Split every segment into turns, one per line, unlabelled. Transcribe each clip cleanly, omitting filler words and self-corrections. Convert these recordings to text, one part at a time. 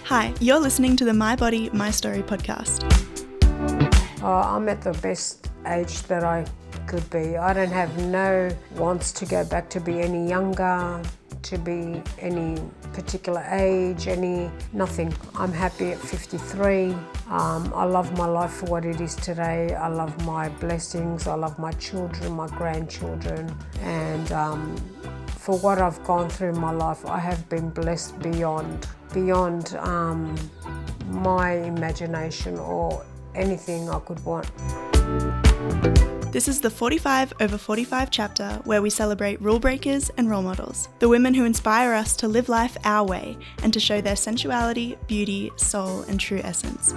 Hi, you're listening to the My Body, My Story podcast.
I'm at the best age that I could be. I don't have no wants to go back to be any younger, to be any particular age, nothing. I'm happy at 53. I love my life for what it is today. I love my blessings. I love my children, my grandchildren, and for what I've gone through in my life, I have been blessed beyond my imagination or anything I could want.
This is the 45 over 45 chapter where we celebrate rule breakers and role models, the women who inspire us to live life our way and to show their sensuality, beauty, soul, and true essence.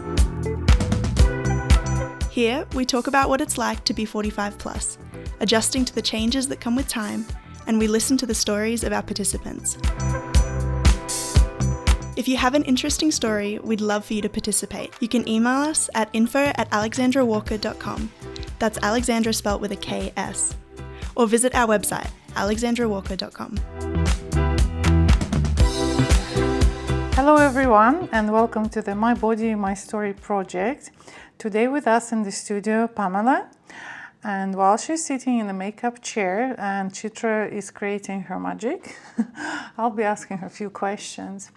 Here, we talk about what it's like to be 45 plus, adjusting to the changes that come with time, and we listen to the stories of our participants. If you have an interesting story, we'd love for you to participate. You can email us at info@alexandrawalker.com. That's Alexandra spelt with a K-S. Or visit our website, alexandrawalker.com.
Hello everyone, and welcome to the My Body, My Story project. Today with us in the studio, Pamela. And while she's sitting in the makeup chair and Citra is creating her magic, I'll be asking her a few questions.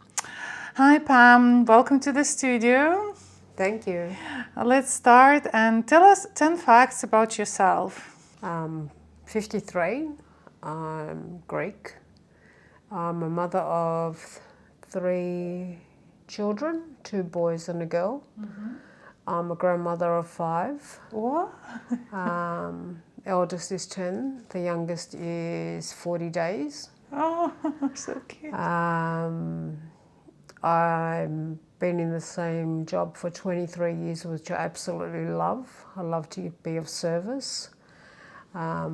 Hi Pam, welcome to the studio.
Thank you.
Let's start and tell us 10 facts about yourself.
53. I'm Greek. I'm a mother of 3 children, 2 boys and a girl. Mm-hmm. I'm a grandmother of 5.
What?
Eldest is 10. The youngest is 40 days.
Oh, so cute.
I've been in the same job for 23 years, which I absolutely love. I love to be of service. My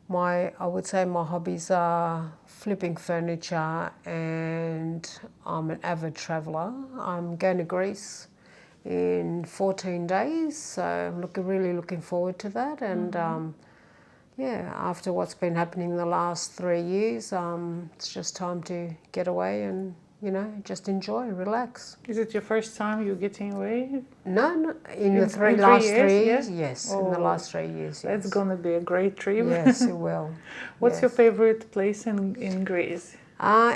I would say my hobbies are flipping furniture, and I'm an avid traveller. I'm going to Greece in 14 days, so I'm really looking forward to that. And after what's been happening the last 3 years, it's just time to get away and, just enjoy, relax.
Is it your first time you're getting away?
No, in the last 3 years, yes. Oh, in the last 3 years, yes.
It's going to be a great trip.
Yes, it will.
What's your favorite place in Greece?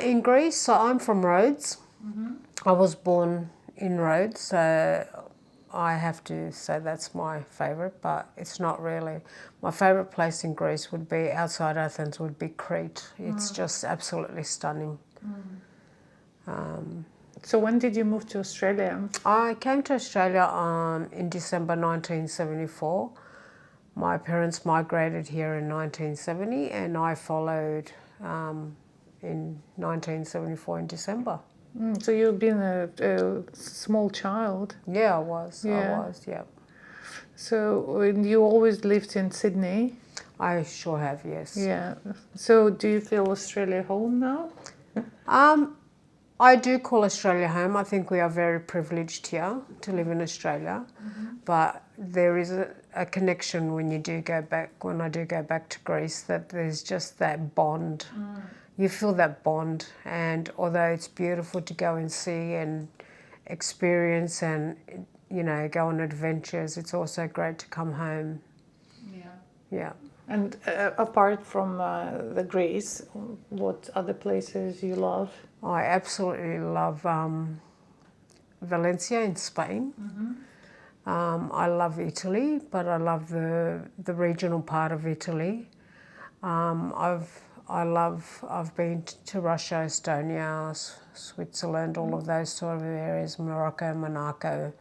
In Greece, so I'm from Rhodes. Mm-hmm. I was born in Rhodes, so I have to say that's my favourite, but it's not really. My favourite place in Greece would be, outside Athens, would be Crete. It's just absolutely stunning.
So when did you move to Australia?
I came to Australia in December 1974. My parents migrated here in 1970, and I followed in 1974 in December.
So you've been a small child?
Yeah, I was.
Yeah.
Yeah.
So you always lived in Sydney?
I sure have, yes.
Yeah. So do you feel Australia home now?
I do call Australia home. I think we are very privileged here to live in Australia. Mm-hmm. But there is a connection when I do go back to Greece, that there's just that bond. You feel that bond, and although it's beautiful to go and see and experience and, go on adventures, it's also great to come home. Yeah. And
apart from the Greece, what other places you love?
I absolutely love Valencia in Spain. Mm-hmm. I love Italy, but I love the regional part of Italy. I've been to Russia, Estonia, Switzerland, all of those sort of areas, Morocco, Monaco.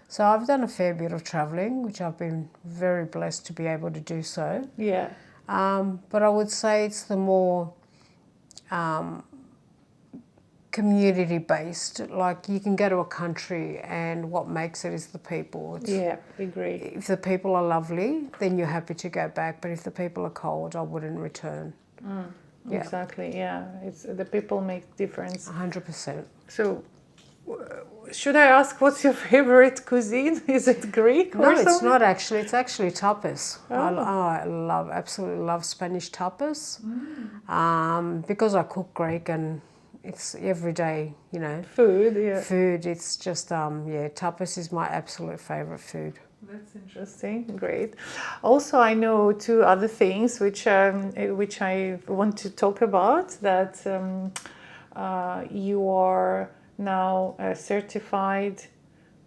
So I've done a fair bit of travelling, which I've been very blessed to be able to do so.
Yeah.
But I would say it's the more community-based. Like, you can go to a country and what makes it is the people.
Yeah, agree.
If the people are lovely, then you're happy to go back. But if the people are cold, I wouldn't return.
Yeah. Exactly, yeah. It's the people make difference.
100%.
So, should I ask what's your favorite cuisine? Is it Greek or something?
No, it's not actually. It's actually tapas.
Oh.
I absolutely love Spanish tapas. Because I cook Greek and it's everyday, you know.
Food, yeah.
Food, it's just, tapas is my absolute favourite food.
That's interesting. Great. Also, I know two other things which I want to talk about. That you are now a certified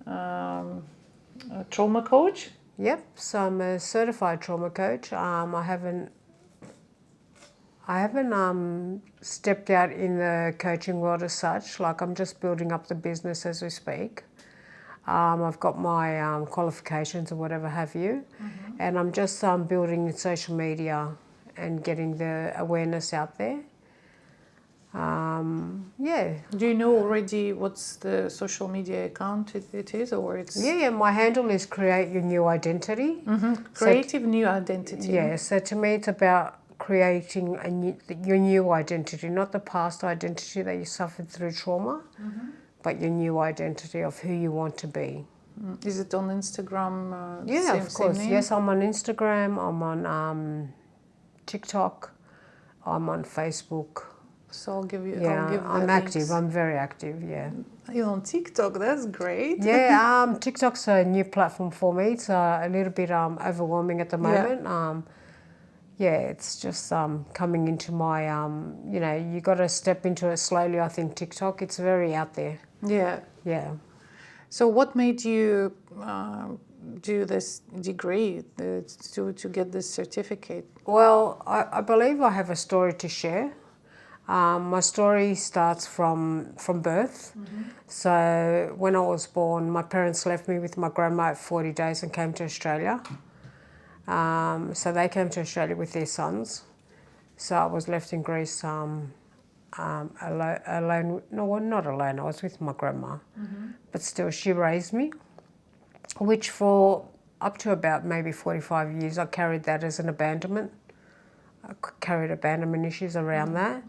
trauma coach.
Yep. So I'm a certified trauma coach. I haven't stepped out in the coaching world as such. Like, I'm just building up the business as we speak. I've got my qualifications or whatever have you, and I'm just building social media and getting the awareness out there.
Do you know already what's the social media account it is, or it's?
Yeah, my handle is Create Your New Identity.
Creative New Identity.
Yeah, so to me it's about creating your new identity, not the past identity that you suffered through trauma, but your new identity of who you want to be.
Is it on Instagram?
Yeah, of course. Yes, I'm on Instagram, I'm on TikTok, I'm on Facebook.
So I'll give you.
Yeah, I'm active.
Links.
I'm very active. Yeah.
You're on TikTok. That's great.
Yeah. TikTok's a new platform for me. It's a little bit overwhelming at the moment. It's just coming into my. You got to step into it slowly. I think TikTok. It's very out there.
Yeah.
Yeah.
So what made you do this degree to get this certificate?
Well, I believe I have a story to share. My story starts from birth. So when I was born, my parents left me with my grandma at 40 days and came to Australia. So they came to Australia with their sons. So I was left in Greece alone. No, not alone. I was with my grandma. But still, she raised me, which for up to about maybe 45 years, I carried that as an abandonment. I carried abandonment issues around that.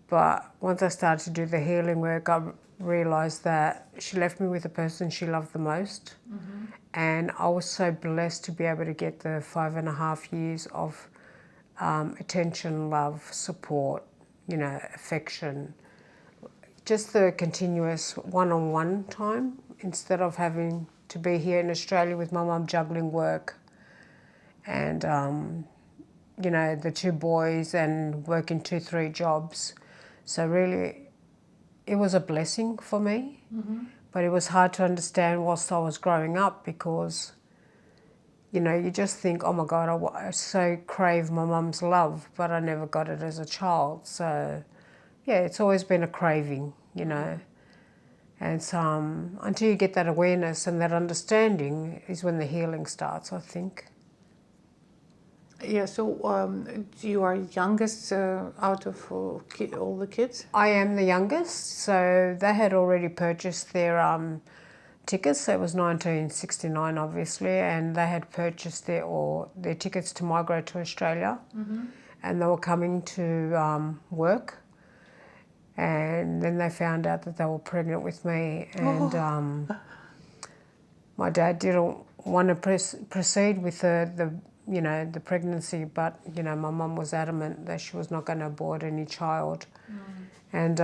But once I started to do the healing work, I realised that she left me with the person she loved the most. And I was so blessed to be able to get the 5.5 years of attention, love, support, affection, just the continuous one-on-one time instead of having to be here in Australia with my mum juggling work and the two boys and working 2-3 jobs. So really, it was a blessing for me, but it was hard to understand whilst I was growing up because, you just think, oh my God, I so crave my mum's love, but I never got it as a child. So yeah, it's always been a craving, And so until you get that awareness and that understanding is when the healing starts, I think.
Yeah, so you are youngest out of all the kids?
I am the youngest, so they had already purchased their tickets. So it was 1969, obviously, and they had purchased their tickets to migrate to Australia, and they were coming to work. And then they found out that they were pregnant with me, and my dad didn't want to proceed with the pregnancy, but my mum was adamant that she was not going to abort any child, and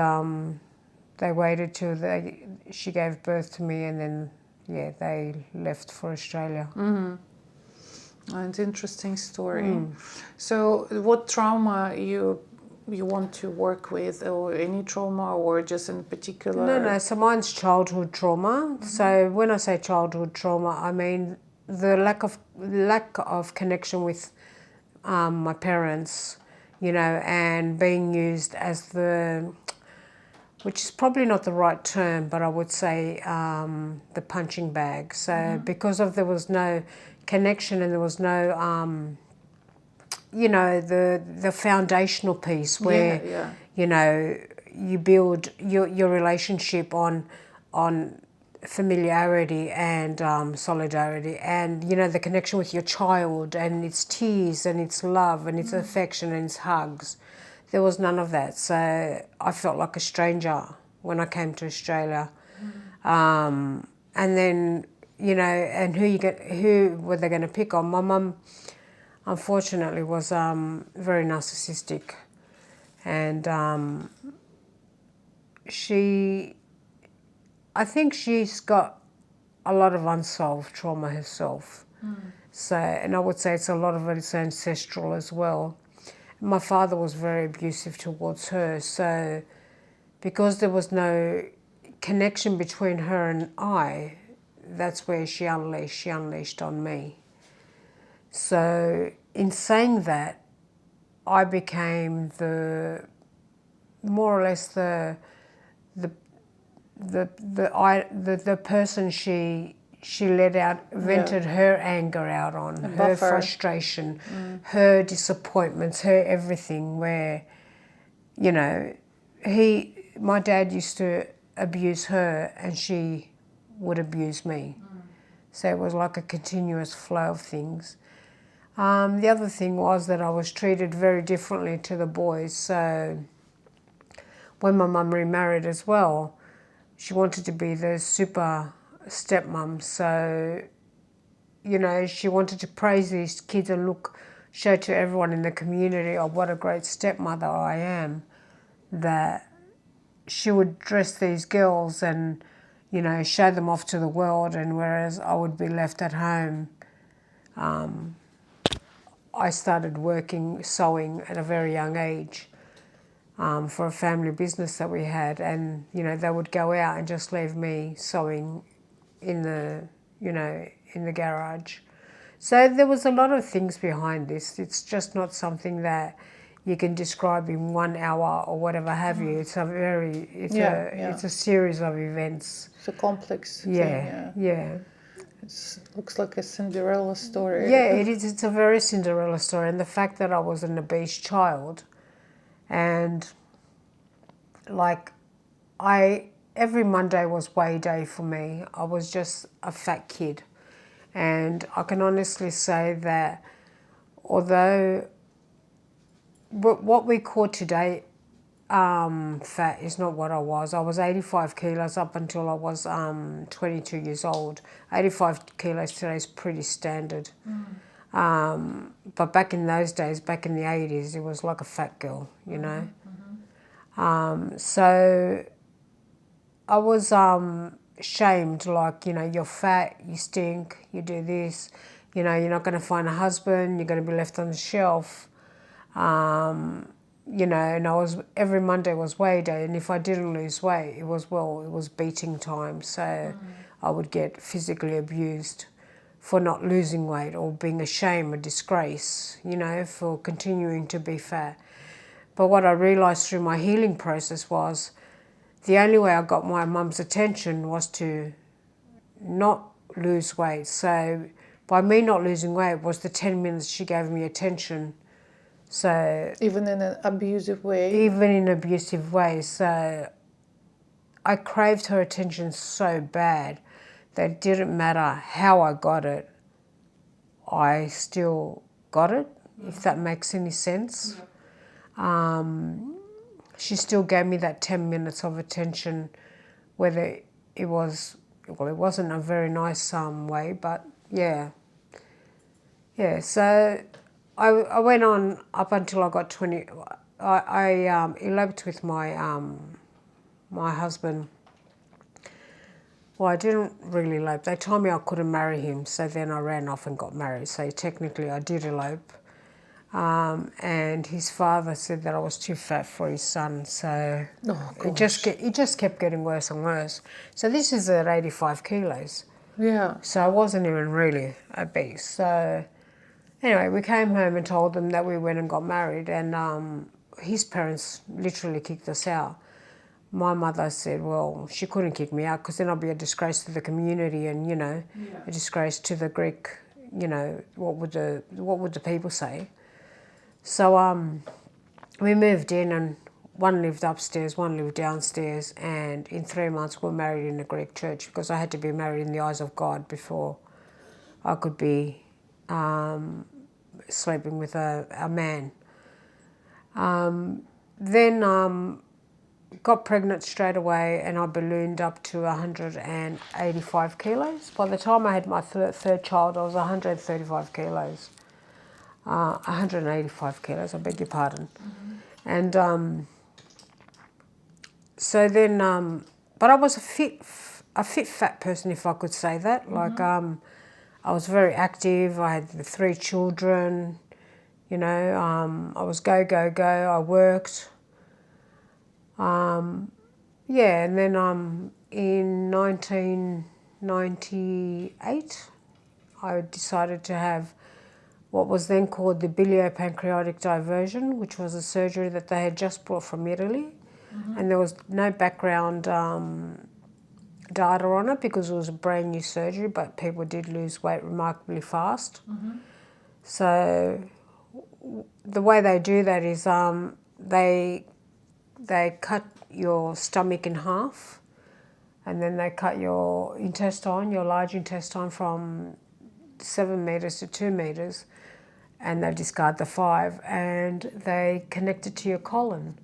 they waited till she gave birth to me, and then they left for Australia.
It's an interesting story. So, what trauma you want to work with, or any trauma, or just in particular?
No. So mine's childhood trauma. So when I say childhood trauma, I mean the lack of connection with my parents, and being used as which is probably not the right term, but I would say the punching bag. So because there was no connection and there was no, the foundational piece where, you build your relationship on familiarity and solidarity, and the connection with your child and its tears and its love and its affection and its hugs. There was none of that, so I felt like a stranger when I came to Australia. And then and who were they going to pick on? My mum, unfortunately, was very narcissistic, And I think she's got a lot of unsolved trauma herself. So, and I would say it's a lot of it is ancestral as well. My father was very abusive towards her, so because there was no connection between her and I, that's where she unleashed on me. So in saying that, I became more or less the person she vented her anger out on, her frustration, her disappointments, her everything. Where, you know, my dad used to abuse her, and she would abuse me. So it was like a continuous flow of things. The other thing was that I was treated very differently to the boys. So when my mum remarried as well, she wanted to be the super stepmom. So, you know, she wanted to praise these kids and show to everyone in the community, oh, what a great stepmother I am. That she would dress these girls and, you know, show them off to the world, and whereas I would be left at home. I started sewing at a very young age for a family business that we had, and, you know, they would go out and just leave me sewing in the garage. So there was a lot of things behind this. It's just not something that you can describe in 1 hour or whatever have you. It's a series of events.
It's a complex thing.
Yeah.
It looks like a Cinderella story.
Yeah, it is. It's a very Cinderella story. And the fact that I was an obese child, and like every Monday was weigh day for me. I was just a fat kid. And I can honestly say that although what we call today fat is not what I was. I was 85 kilos up until I was 22 years old. 85 kilos today is pretty standard. But back in those days, back in the 80s, it was like a fat girl, you know. So I was shamed, like, you know, you're fat, you stink, you do this, you know, you're not going to find a husband, you're going to be left on the shelf. You know, and every Monday was weigh day, and if I didn't lose weight, it was beating time. So I would get physically abused for not losing weight, or being a shame, a disgrace, you know, for continuing to be fat. But what I realised through my healing process was the only way I got my mum's attention was to not lose weight. So by me not losing weight was the 10 minutes she gave me attention. So
even in an abusive way?
Even in an abusive way. So I craved her attention so bad that it didn't matter how I got it, I still got it, if that makes any sense. She still gave me that 10 minutes of attention, whether it wasn't a very nice way, but yeah. Yeah, so I went on up until I got 20. I eloped with my husband. Well, I didn't really elope. They told me I couldn't marry him, so then I ran off and got married. So technically I did elope. And his father said that I was too fat for his son, so it just kept getting worse and worse. So this is at 85 kilos.
Yeah.
So I wasn't even really obese. So anyway, we came home and told them that we went and got married, and his parents literally kicked us out. My mother said, well, she couldn't kick me out because then I'd be a disgrace to the community, and, you know, a disgrace to the Greek, you know, what would the people say? So we moved in, and one lived upstairs, one lived downstairs, and in 3 months we were married in a Greek church, because I had to be married in the eyes of God before I could be sleeping with a man. Then got pregnant straight away, and I ballooned up to 185 kilos. By the time I had my third child, I was 135 kilos. 185 kilos, I beg your pardon. And so then, but I was a fit fat person, if I could say that. Like, I was very active. I had the 3 children. You know, I was go. I worked. Yeah, and then in 1998, I decided to have what was then called the biliopancreatic diversion, which was a surgery that they had just brought from Italy. And there was no background data on it because it was a brand new surgery, but people did lose weight remarkably fast. So the way they do that is they cut your stomach in half, and then they cut your intestine, your large intestine, from 7 meters to 2 meters, and they discard the 5, and they connect it to your colon.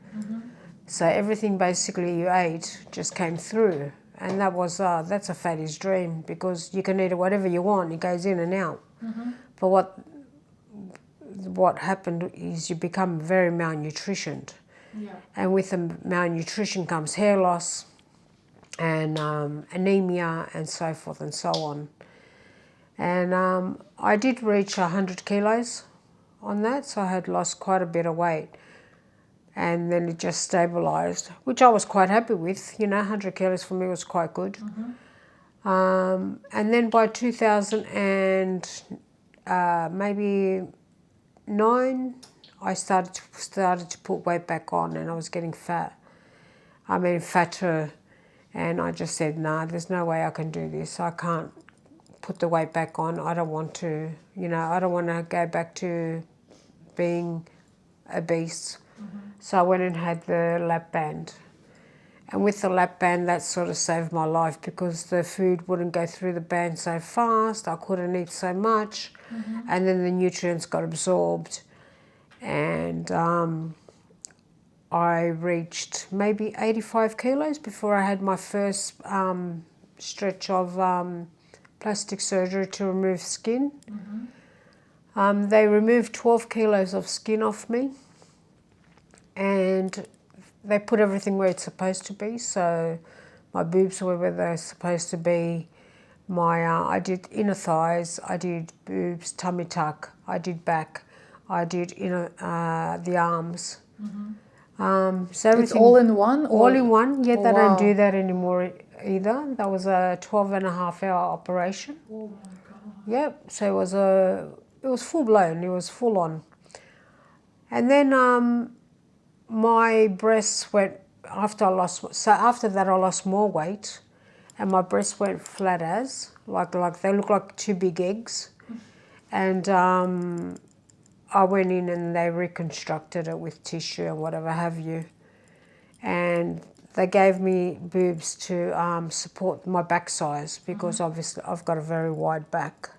So everything basically you ate just came through, and that's a fatty's dream, because you can eat whatever you want, it goes in and out. But what happened is you become very malnutritioned. And with the malnutrition comes hair loss and anemia and so forth and so on. And I did reach 100 kilos on that, so I had lost quite a bit of weight. And then it just stabilised, which I was quite happy with. You know, 100 kilos for me was quite good. And then by 2000 and maybe 9, I started to put weight back on, and I was getting fat. I mean, fatter. And I just said, nah, there's no way I can do this. I can't put the weight back on. I don't want to, you know, I don't want to go back to being obese. So I went and had the lap band. And with the lap band, that sort of saved my life, because the food wouldn't go through the band so fast. I couldn't eat so much. And then the nutrients got absorbed. And I reached maybe 85 kilos before I had my first stretch of plastic surgery to remove skin. They removed 12 kilos of skin off me, and they put everything where it's supposed to be. So my boobs were where they're supposed to be. I did inner thighs, I did boobs, tummy tuck, I did back, I did the arms. So
it's all in one?
All in one, yeah.
Oh,
they
wow.
don't do that anymore either. That was a 12.5-hour operation.
Oh my God.
Yep, so it was full blown, it was full on. And then my breasts went, after that I lost more weight, and my breasts went flat as, like they look like 2 big eggs. And I went in and they reconstructed it with tissue and whatever have you. And they gave me boobs to support my back size, because obviously I've got a very wide back.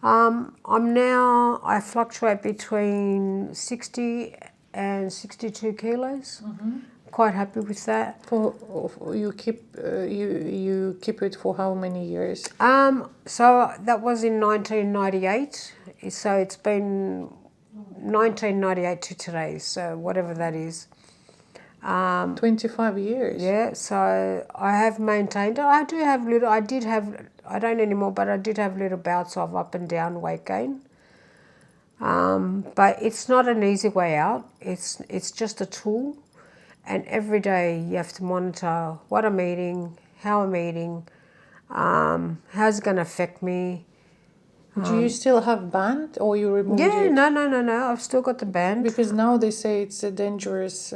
I fluctuate between 60 and 62 kilos. Quite happy with that.
You keep it for how many years?
So that was in 1998. So it's been 1998 to today. So whatever that is.
25 years.
Yeah. So I have maintained it. I don't anymore, but I did have little bouts of up and down weight gain. But it's not an easy way out. It's just a tool. And every day you have to monitor what I'm eating, how I'm eating, how's it going to affect me.
Do you still have band, or you removed it?
Yeah, no. I've still got the band.
Because now they say it's a dangerous,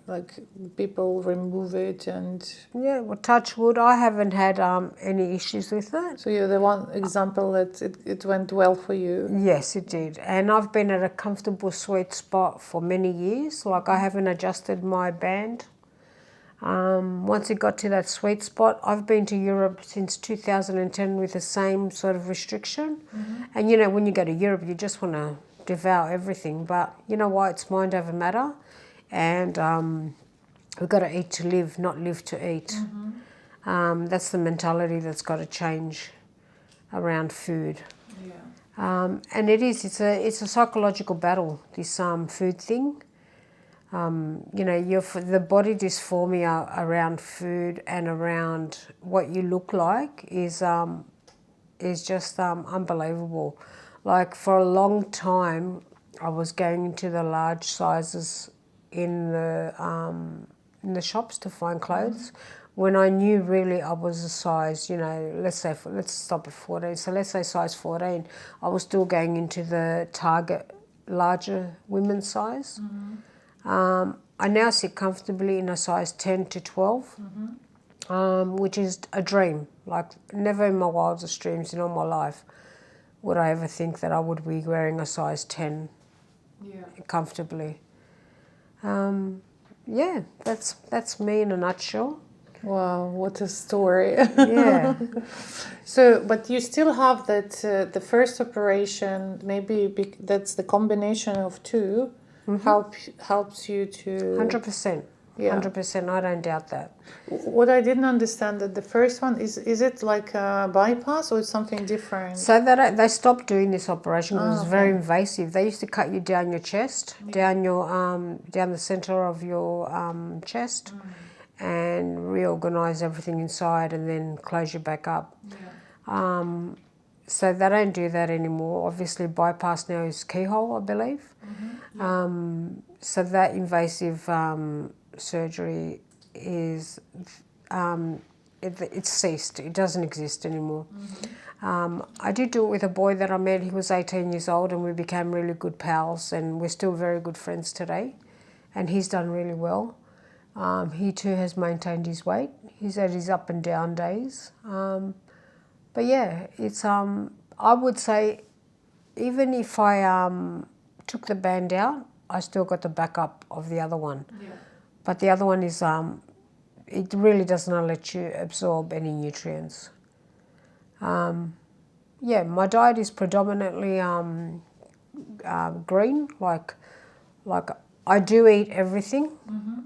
like people remove it and...
Yeah, well, touch wood, I haven't had any issues with that.
So you're the one example that it went well for you?
Yes, it did. And I've been at a comfortable sweet spot for many years. Like, I haven't adjusted my band. Once it got to that sweet spot, I've been to Europe since 2010 with the same sort of restriction. And, you know, when you go to Europe, you just want to devour everything. But you know what? It's mind over matter. And we've got to eat to live, not live to eat. That's the mentality that's got to change around food. Yeah. And it's a psychological battle, this food thing. You know, the body dysphoria around food and around what you look like is just unbelievable. Like for a long time, I was going into the large sizes in the shops to find clothes, when I knew really I was a size, you know, let's stop at 14. So let's say size 14. I was still going into the Target larger women's size. I now sit comfortably in a size 10 to 12, which is a dream. Like never in my wildest dreams in all my life would I ever think that I would be wearing a size 10 comfortably. Yeah, that's me in a nutshell.
Wow, what a story.
Yeah.
So, but you still have that, the first operation, maybe that's the combination of two, helps you to...
100%.
Yeah.
100%, I don't doubt that.
What I didn't understand, that the first one, is it like a bypass or it's something different?
So they stopped doing this operation because it was very invasive. They used to cut you down your chest, down your down the center of your chest, and reorganize everything inside, and then close you back up. So they don't do that anymore. Obviously, bypass now is keyhole, I believe. So that invasive surgery is it's ceased. It doesn't exist anymore. I did do it with a boy that I met. He was 18 years old, and we became really good pals, and we're still very good friends today. And he's done really well. He too has maintained his weight. He's had his up and down days. But yeah, it's I would say, even if I took the band out, I still got the backup of the other one. But the other one is it really does not let you absorb any nutrients. Yeah, my diet is predominantly green. Like I do eat everything.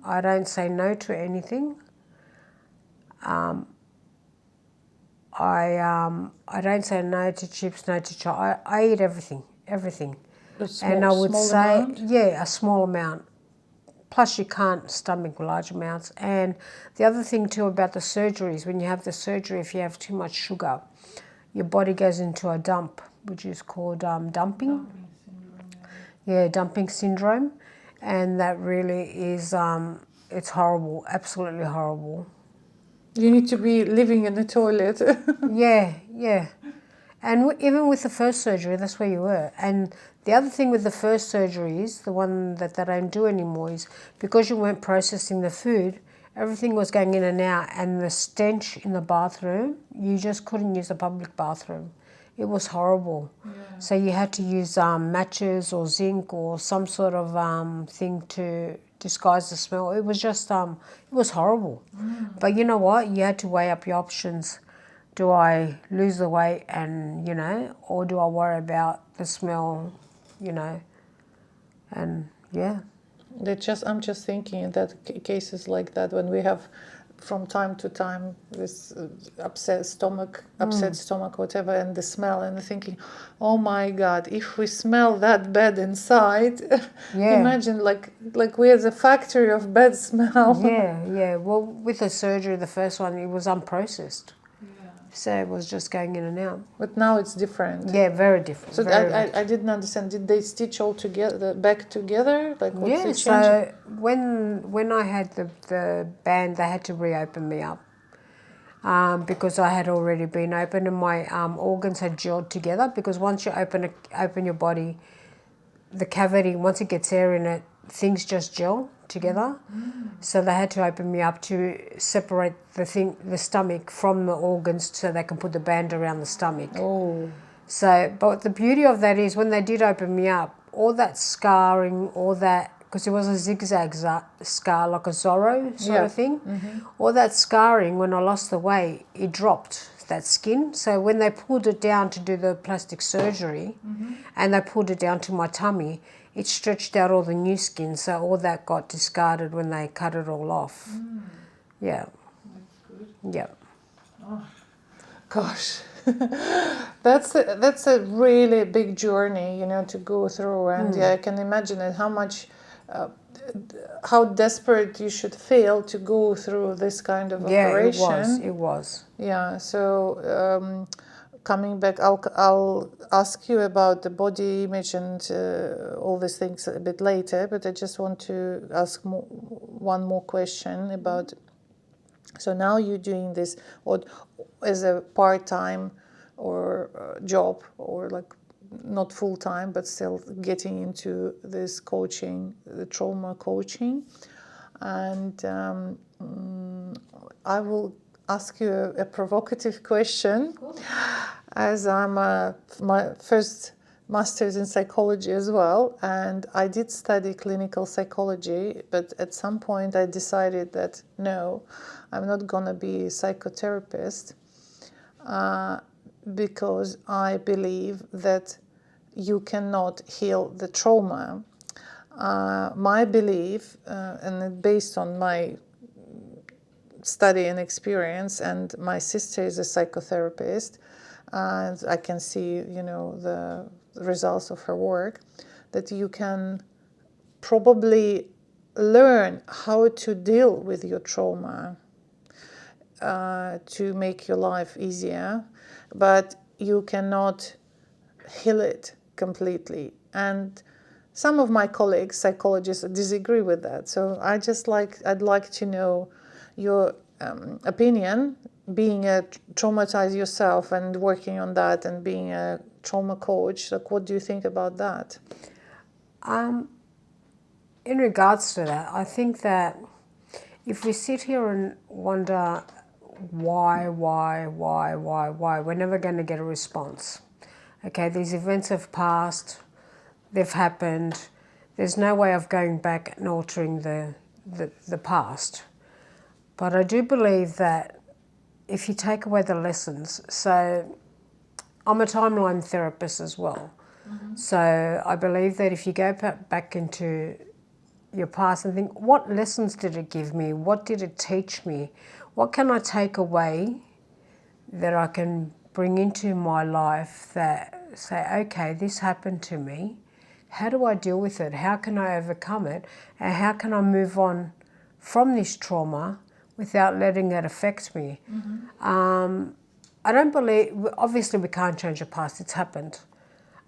I don't say no to anything. I don't say no to chips, no to chocolate. I eat everything. And I would say, a small amount. Plus you can't stomach large amounts. And the other thing too about the surgeries, when you have the surgery, if you have too much sugar, your body goes into a dump, which is called dumping. Dumping syndrome. And that really is, it's horrible, absolutely horrible.
You need to be living in the toilet.
Yeah. And even with the first surgery, that's where you were. And the other thing with the first surgery is, the one that they don't do anymore, is because you weren't processing the food, everything was going in and out, and the stench in the bathroom, you just couldn't use a public bathroom. It was horrible. So you had to use matches or zinc or some sort of thing to disguise the smell. It was just, it was horrible. But you know what? You had to weigh up your options. Do I lose the weight and, you know, or do I worry about the smell, you know, and yeah.
I'm just thinking that cases like that, when we have from time to time this upset stomach, whatever, and the smell, and thinking, oh my God, if we smell that bad inside, imagine like we're the factory of bad smell.
Yeah. Well, with the surgery, the first one, it was unprocessed. So it was just going in and out.
But now it's different.
Yeah, very different.
So I didn't understand. Did they stitch all together, back together? Like what's the change?
So when I had the band, they had to reopen me up because I had already been open, and my organs had gelled together. Because once you open your body, the cavity, once it gets air in it, things just gel together. So they had to open me up to separate the stomach from the organs, so they can put the band around the stomach. So, but the beauty of that is, when they did open me up, all that scarring, all that, because it was a zigzag scar, like a Zorro sort of thing, all that scarring, when I lost the weight, it dropped, that skin. So when they pulled it down to do the plastic surgery, and they pulled it down to my tummy, it stretched out all the new skin, so all that got discarded when they cut it all off. Yeah.
That's good.
Yeah.
Oh, gosh. That's a really big journey, you know, to go through, and I can imagine it, how much how desperate you should feel to go through this kind of operation.
It was.
Yeah, so coming back, I'll ask you about the body image and all these things a bit later, but I just want to ask one more question about, so now you're doing this as a part-time or job, or like not full-time, but still getting into this coaching, the trauma coaching. And I will ask you a provocative question. Cool. As I'm my first master's in psychology as well, and I did study clinical psychology, but at some point I decided that no, I'm not gonna be a psychotherapist because I believe that you cannot heal the trauma. My belief, and based on my study and experience, and my sister is a psychotherapist, and I can see, the results of her work, that you can probably learn how to deal with your trauma to make your life easier, but you cannot heal it completely. And some of my colleagues, psychologists, disagree with that. So I'd like to know your opinion, being a traumatized yourself and working on that and being a trauma coach. Like, what do you think about that?
In regards to that, I think that if we sit here and wonder why, we're never going to get a response. Okay, these events have passed, they've happened, there's no way of going back and altering the past. But I do believe that if you take away the lessons, so I'm a timeline therapist as well. Mm-hmm. So I believe that if you go back into your past and think, what lessons did it give me? What did it teach me? What can I take away that I can bring into my life that say, okay, this happened to me. How do I deal with it? How can I overcome it? And how can I move on from this trauma without letting it affect me? Mm-hmm. I don't believe, obviously we can't change the past, it's happened.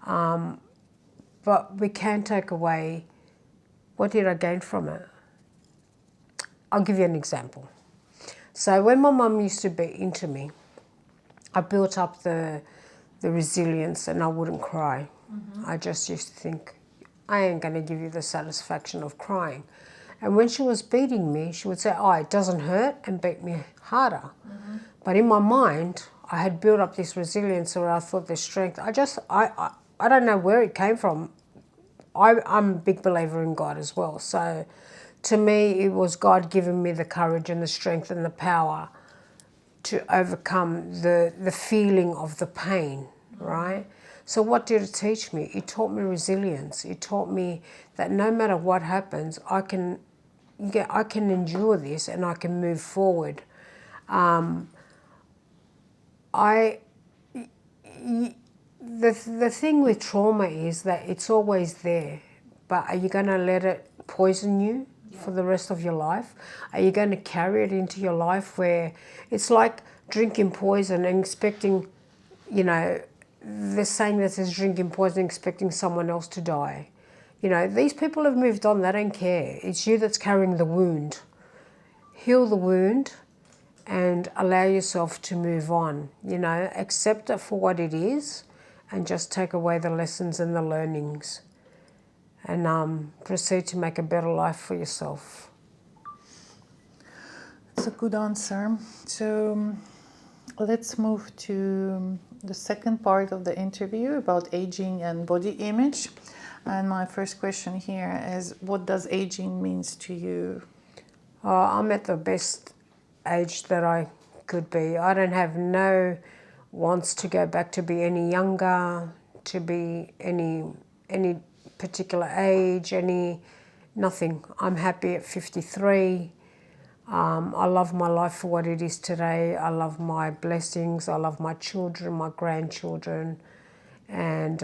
But we can take away, what did I gain from it? I'll give you an example. So when my mum used to be into me, I built up the resilience and I wouldn't cry. Mm-hmm. I just used to think, I ain't going to give you the satisfaction of crying. And when she was beating me, she would say, oh, it doesn't hurt, and beat me harder. Mm-hmm. But in my mind, I had built up this resilience where I thought the strength, I don't know where it came from. I'm a big believer in God as well. So to me, it was God giving me the courage and the strength and the power to overcome the feeling of the pain, right? So what did it teach me? It taught me resilience. It taught me that no matter what happens, I can endure this and I can move forward. The thing with trauma is that it's always there, but are you going to let it poison you for the rest of your life? Are you going to carry it into your life where it's like drinking poison and expecting, the saying that says drinking poison expecting someone else to die. These people have moved on, they don't care. It's you that's carrying the wound. Heal the wound and allow yourself to move on. Accept it for what it is and just take away the lessons and the learnings and proceed to make a better life for yourself.
That's a good answer. So let's move to the second part of the interview about aging and body image. And my first question here is, what does aging means to you?
I'm at the best age that I could be. I don't have no wants to go back to be any younger, to be any particular age, nothing. I'm happy at 53. I love my life for what it is today. I love my blessings. I love my children, my grandchildren, and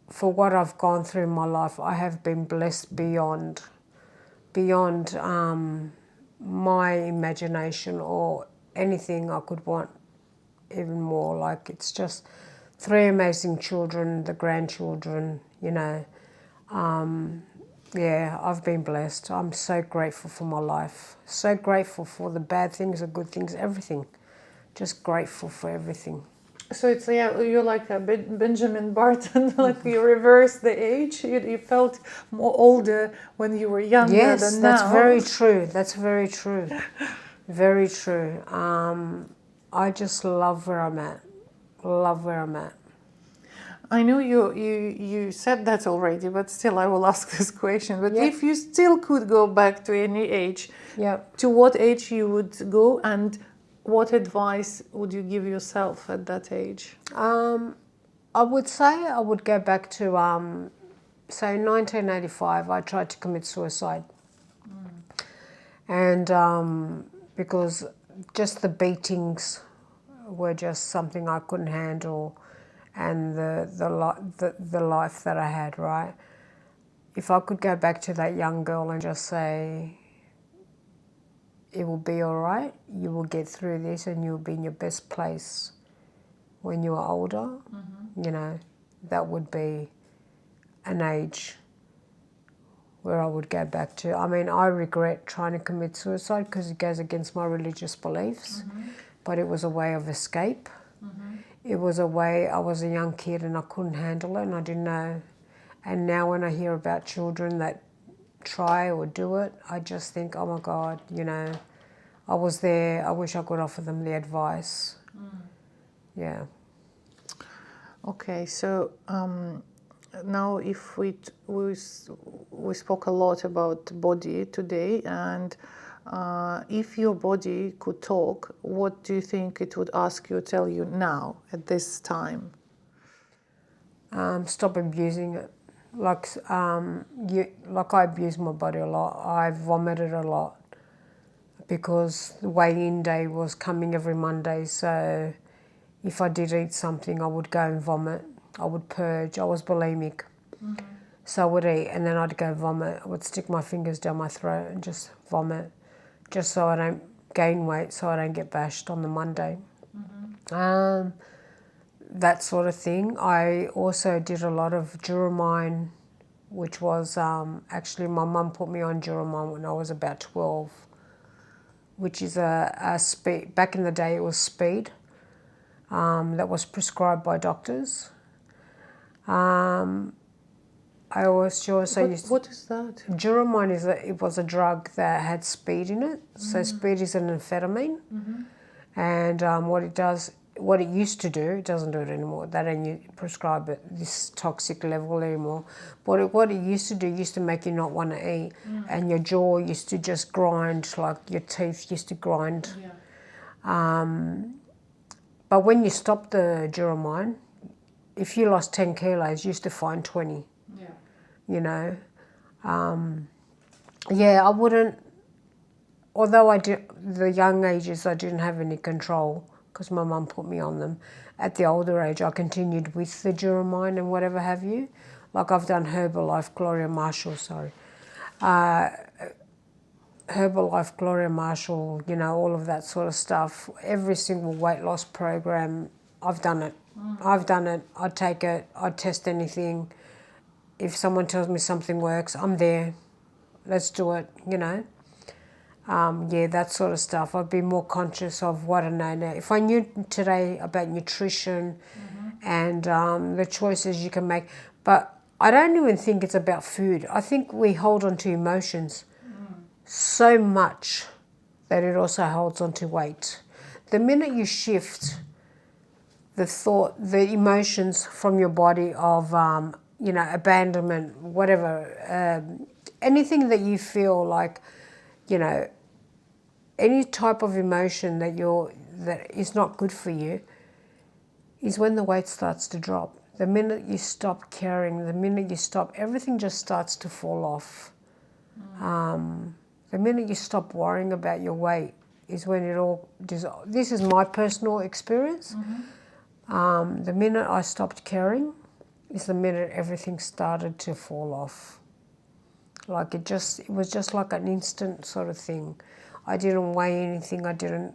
for what I've gone through in my life, I have been blessed beyond my imagination or anything I could want even more. Like, it's just 3 amazing children, the grandchildren, you know. Yeah, I've been blessed. I'm so grateful for my life. So grateful for the bad things, the good things, everything. Just grateful for everything.
So it's, yeah, you're like a Benjamin Barton, like you reverse the age. You felt more older when you were younger than now.
Yes, that's very true. That's very true. Very true. I just love where I'm at. Love where I'm at.
I know you said that already, but still I will ask this question. But if you still could go back to any age, to what age you would go, and what advice would you give yourself at that age?
I would say I would go back to, say, 1985, I tried to commit suicide. And because just the beatings were just something I couldn't handle, and the life that I had, right? If I could go back to that young girl and just say, it will be all right, you will get through this and you'll be in your best place when you are older, you know, that would be an age where I would go back to. I mean, I regret trying to commit suicide because it goes against my religious beliefs, but it was a way of escape. It was a way, I was a young kid and I couldn't handle it and I didn't know. And now when I hear about children that try or do it, I just think, oh my God, you know, I was there, I wish I could offer them the advice. Yeah.
Okay, so now if we spoke a lot about body today, and if your body could talk, what do you think it would ask you, tell you now at this time?
Stop abusing it. Like I abuse my body a lot. I vomited a lot because the weigh-in day was coming every Monday. So if I did eat something, I would go and vomit. I would purge. I was bulimic. So I would eat and then I'd go vomit. I would stick my fingers down my throat and just vomit, just so I don't gain weight, so I don't get bashed on the Monday. That sort of thing. I also did a lot of Duramine, which was actually my mum put me on Duramine when I was about 12, which is a speed. Back in the day, it was speed that was prescribed by doctors. I also used.
What is that?
Duramine it was a drug that had speed in it. So speed is an amphetamine, and what it used to do, it doesn't do it anymore. They don't prescribe it this toxic level anymore. But what it used to do, used to make you not want to eat, and your jaw used to just grind, like your teeth used to grind. But when you stop the Duramine, if you lost 10 kilos, you used to find 20. You know, I wouldn't. Although the young ages, I didn't have any control because my mum put me on them. At the older age, I continued with the Duramine and whatever have you. Like I've done Herbalife, Gloria Marshall, Herbalife, Gloria Marshall, you know, all of that sort of stuff. Every single weight loss program, I've done it. I've done it. I'd take it. I'd test anything. If someone tells me something works, I'm there. Let's do it, you know. That sort of stuff. I'd be more conscious of what I know now. If I knew today about nutrition and the choices you can make, but I don't even think it's about food. I think we hold on to emotions so much that it also holds on to weight. The minute you shift the emotions from your body of, abandonment, whatever, anything that you feel like, you know, any type of emotion that is not good for you is when the weight starts to drop. The minute you stop caring, the minute you stop, everything just starts to fall off. The minute you stop worrying about your weight is when it all dissolves. This is my personal experience. The minute I stopped caring is the minute everything started to fall off. Like it was just like an instant sort of thing. I didn't weigh anything. I didn't,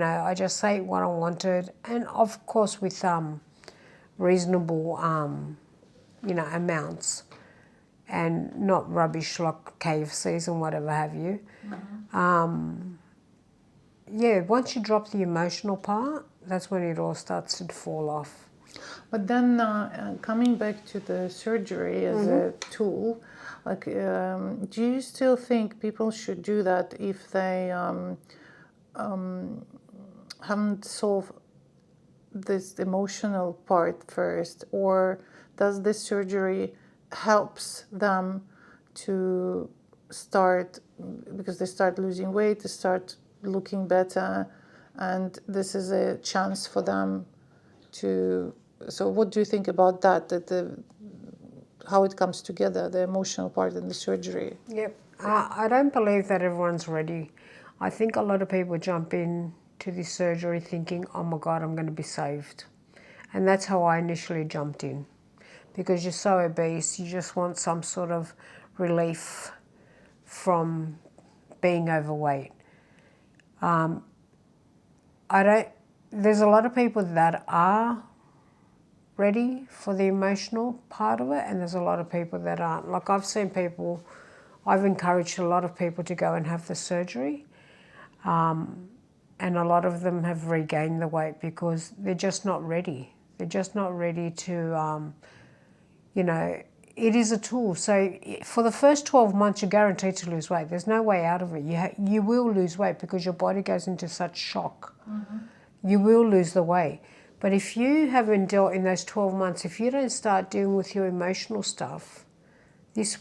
I just ate what I wanted, and of course with reasonable, amounts, and not rubbish like KFCs and whatever have you. Yeah, once you drop the emotional part, that's when it all starts to fall off.
But then coming back to the surgery as a tool, like, do you still think people should do that if they haven't solved this emotional part first, or does this surgery helps them to start, because they start losing weight, they start looking better, and this is a chance for them to... So what do you think about that, how it comes together, the emotional part and the surgery?
Yep. I don't believe that everyone's ready. I think a lot of people jump in to this surgery thinking, oh my God, I'm going to be saved. And that's how I initially jumped in. Because you're so obese, you just want some sort of relief from being overweight. There's a lot of people that are ready for the emotional part of it, and there's a lot of people that aren't. Like I've encouraged a lot of people to go and have the surgery, and a lot of them have regained the weight because they're just not ready. They're just not ready to, it is a tool. So for the first 12 months, you're guaranteed to lose weight. There's no way out of it. You will lose weight because your body goes into such shock. You will lose the weight. But if you haven't dealt in those 12 months, if you don't start dealing with your emotional stuff, this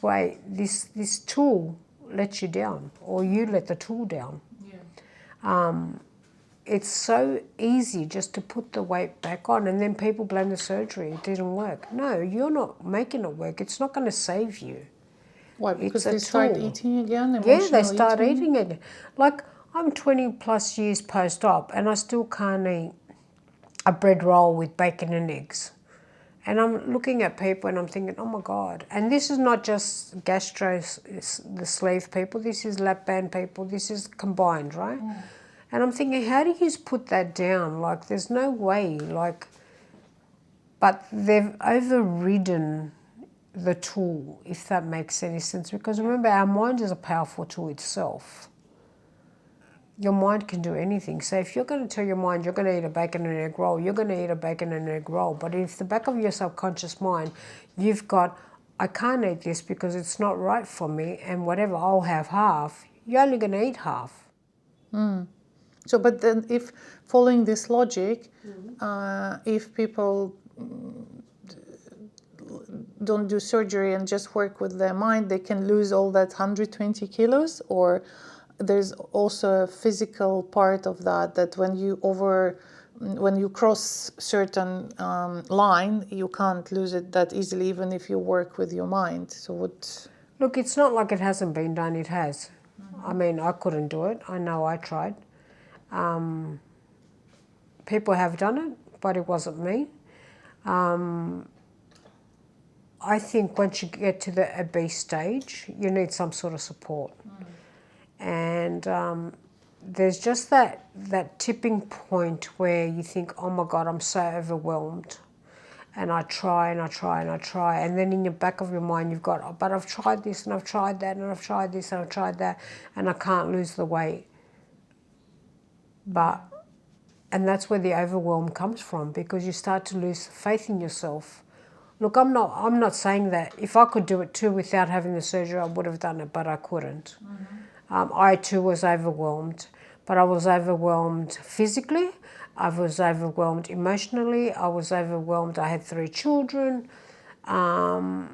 tool lets you down, or you let the tool down. Yeah. It's so easy just to put the weight back on, and then people blame the surgery. It didn't work. No, you're not making it work. It's not going to save you.
Why? Because they
tool.
start eating again?
Yeah, they start eating again. Like, I'm 20 plus years post-op, and I still can't eat a bread roll with bacon and eggs. And I'm looking at people and I'm thinking, oh my God. And this is not just the sleeve people, this is lap band people, this is combined, right? And I'm thinking, how do you put that down? Like, there's no way, but they've overridden the tool, if that makes any sense. Because remember, our mind is a powerful tool itself. Your mind can do anything. So if you're going to tell your mind you're going to eat a bacon and egg roll, you're going to eat a bacon and egg roll. But if the back of your subconscious mind, you've got, I can't eat this because it's not right for me, and whatever, I'll have half, you're only going to eat half.
So, but then if following this logic, if people don't do surgery and just work with their mind, they can lose all that 120 kilos, or there's also a physical part of that when you cross certain line, you can't lose it that easily, even if you work with your mind. So what?
Look, it's not like it hasn't been done, it has. I mean, I couldn't do it. I know I tried. People have done it, but it wasn't me. I think once you get to the obese stage, you need some sort of support. And there's just that tipping point where you think, oh my God, I'm so overwhelmed. And I try and I try and I try. And then in your back of your mind, you've got, oh, but I've tried this and I've tried that and I've tried this and I've tried that, and I can't lose the weight. And that's where the overwhelm comes from, because you start to lose faith in yourself. Look, I'm not saying that if I could do it too without having the surgery, I would have done it, but I couldn't. I too was overwhelmed, but I was overwhelmed physically, I was overwhelmed emotionally, I was overwhelmed. I had 3 children, I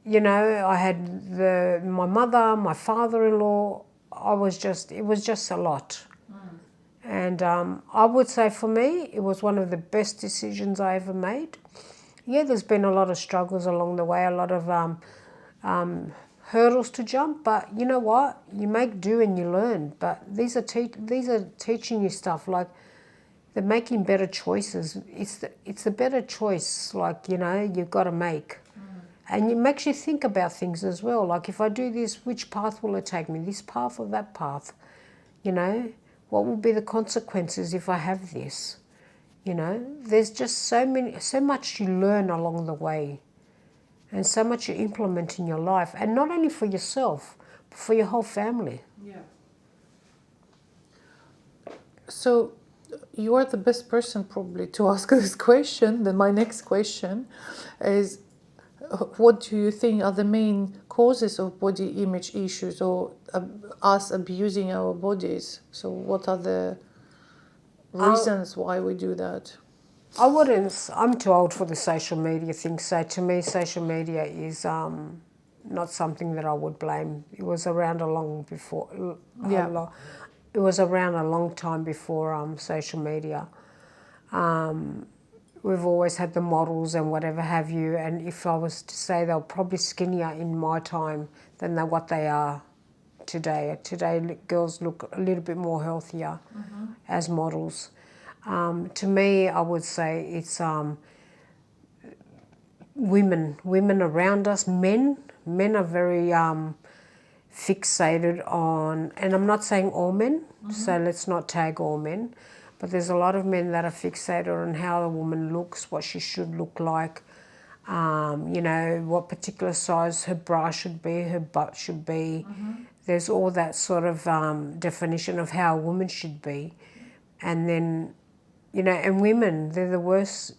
had my mother, my father-in-law. It was just a lot. And I would say for me, it was one of the best decisions I ever made. Yeah, there's been a lot of struggles along the way, a lot of hurdles to jump, but you know what? You make do and you learn. But these are teaching you stuff like, they're making better choices. It's the better choice, like, you know, you've got to make. And it makes you think about things as well. Like, if I do this, which path will it take me? This path or that path? You know, what will be the consequences if I have this? You know, there's just so much you learn along the way, and so much you implement in your life, and not only for yourself, but for your whole family.
Yeah. So you are the best person probably to ask this question. Then my next question is, what do you think are the main causes of body image issues, or us abusing our bodies? So what are the reasons why we do that?
I'm too old for the social media thing, so to me social media is not something that I would blame. It was around it was around a long time before social media. We've always had the models and whatever have you, and if I was to say, they were probably skinnier in my time than what they are today. Today girls look a little bit more healthier as models. To me, I would say it's women around us, men are very fixated on, and I'm not saying all men, so let's not tag all men, but there's a lot of men that are fixated on how a woman looks, what she should look like, you know, what particular size her bra should be, her butt should be. There's all that sort of definition of how a woman should be. And then, you know, and women, they're the worst.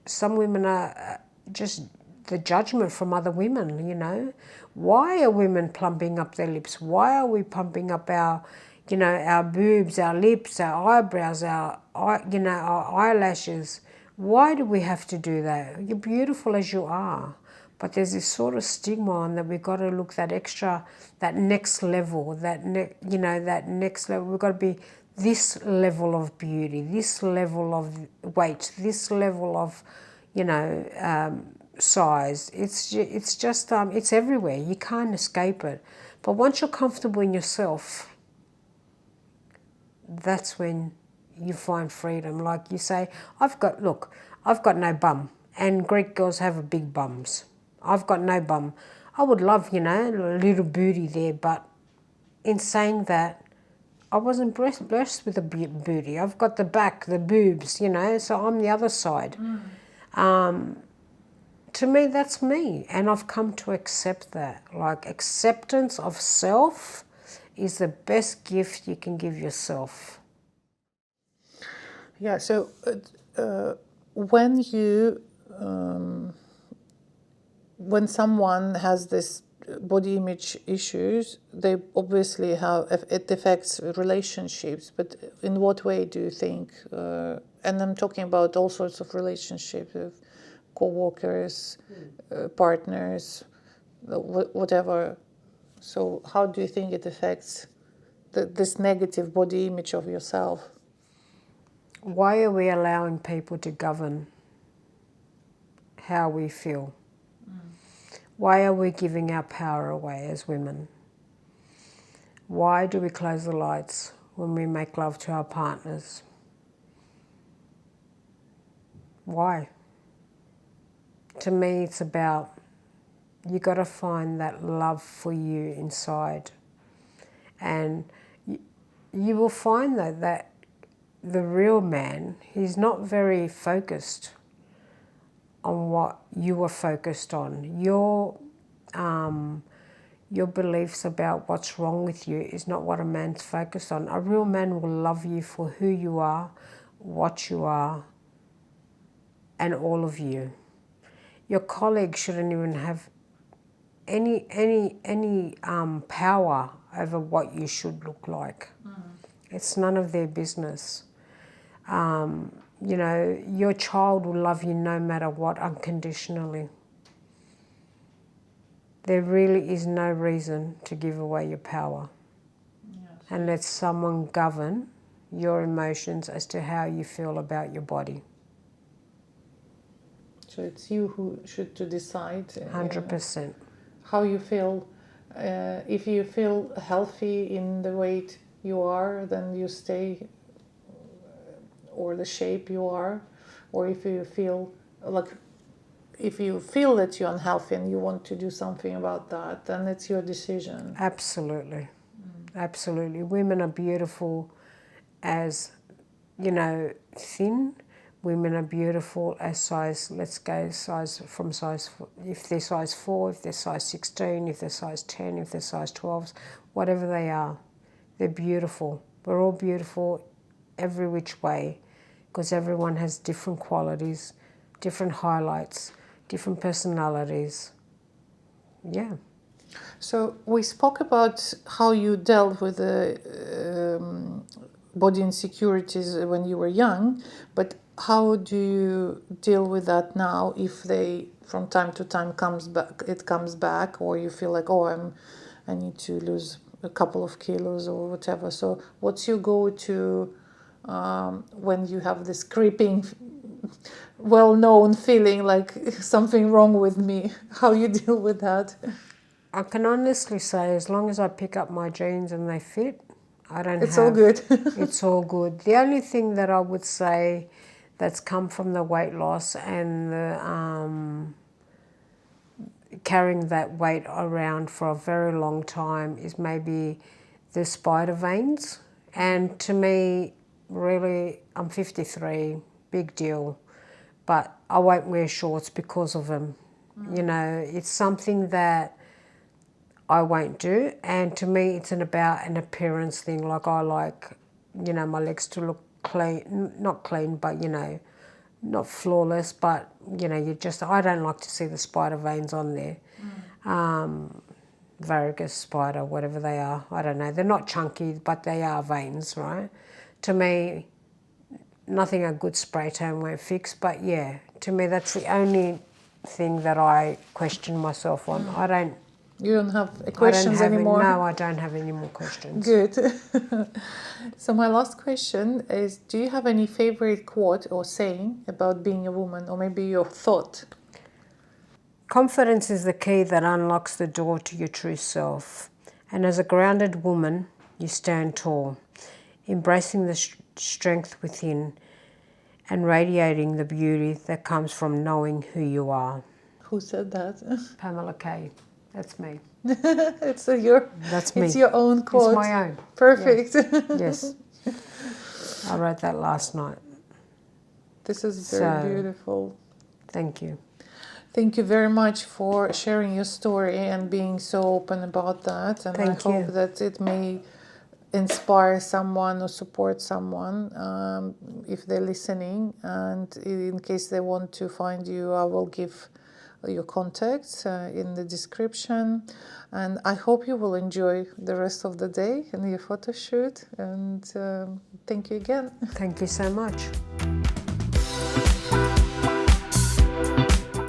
Some women are just the judgment from other women, you know. Why are women plumping up their lips? Why are we pumping up our, you know, our boobs, our lips, our eyebrows, our eyelashes? Why do we have to do that? You're beautiful as you are. But there's this sort of stigma on that we've got to look that extra, that next level, that next level. We've got to be this level of beauty, this level of weight, this level of, you know, size. It's just it's everywhere. You can't escape it. But once you're comfortable in yourself, that's when you find freedom. Like you say, I've got no bum, and Greek girls have big bums. I've got no bum. I would love, you know, a little booty there, but in saying that, I wasn't blessed with a booty. I've got the back, the boobs, you know, so I'm the other side. To me, that's me, and I've come to accept that. Like, acceptance of self is the best gift you can give yourself.
Yeah, so when you, when someone has this body image issues, they obviously it affects relationships, but in what way do you think? And I'm talking about all sorts of relationships with co-workers, partners, whatever. So how do you think it affects this negative body image of yourself?
Why are we allowing people to govern how we feel? Why are we giving our power away as women? Why do we close the lights when we make love to our partners? Why? To me, it's about, you got to find that love for you inside. And you will find that the real man, he's not very focused on what you are focused on. Your beliefs about what's wrong with you is not what a man's focused on. A real man will love you for who you are, what you are, and all of you. Your colleague shouldn't even have any power over what you should look like. It's none of their business. You know, your child will love you no matter what, unconditionally. There really is no reason to give away your power. Yes. And let someone govern your emotions as to how you feel about your body.
So it's you who should to decide
100%.
How you feel. If you feel healthy in the weight you are, then you stay or the shape you are, or if you feel that you're unhealthy and you want to do something about that, then it's your decision.
Absolutely. Absolutely. Women are beautiful as, thin. Women are beautiful as size, let's go size, if they're size 4, if they're size 16, if they're size 10, if they're size 12s, whatever they are, they're beautiful. We're all beautiful every which way, because everyone has different qualities, different highlights, different personalities. Yeah.
So we spoke about how you dealt with the body insecurities when you were young, but how do you deal with that now if they from time to time comes back, or you feel like, I need to lose a couple of kilos or whatever? So what's your go-to when you have this creeping well-known feeling like something wrong with me? How you deal with that?
I can honestly say, as long as I pick up my jeans and they fit,
It's all good.
It's all good. The only thing that I would say that's come from the weight loss and the carrying that weight around for a very long time is maybe the spider veins. And to me, really, I'm 53, big deal, but I won't wear shorts because of them. It's something that I won't do, and to me it's about an appearance thing. Like I like, my legs to look clean, not clean, but not flawless, but I don't like to see the spider veins on there. Varicose spider, whatever they are, I don't know. They're not chunky, but they are veins, right? To me, nothing a good spray tan won't fix, but yeah, to me that's the only thing that I question myself on.
You don't have questions anymore?
No, I don't have any more questions.
Good. So my last question is, do you have any favorite quote or saying about being a woman, or maybe your thought?
Confidence is the key that unlocks the door to your true self. And as a grounded woman, you stand tall, embracing the strength within and radiating the beauty that comes from knowing who you are.
Who said that?
Pamela K. That's me.
That's me. It's your own quote.
It's my own.
Perfect.
Yes. I wrote that last night.
This is very beautiful.
Thank you.
Thank you very much for sharing your story and being so open about that. And I hope that it may inspire someone or support someone if they're listening. And in case they want to find you, I will give your contacts in the description. And I hope you will enjoy the rest of the day and your photo shoot. And thank you again.
Thank you so much.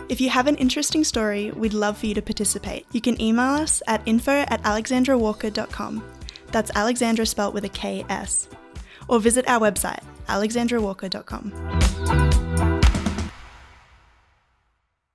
If you have an interesting story, we'd love for you to participate. You can email us at info@alexandrawalker.com. That's Alexandra spelt with a KS. Or visit our website, alexandrawalker.com.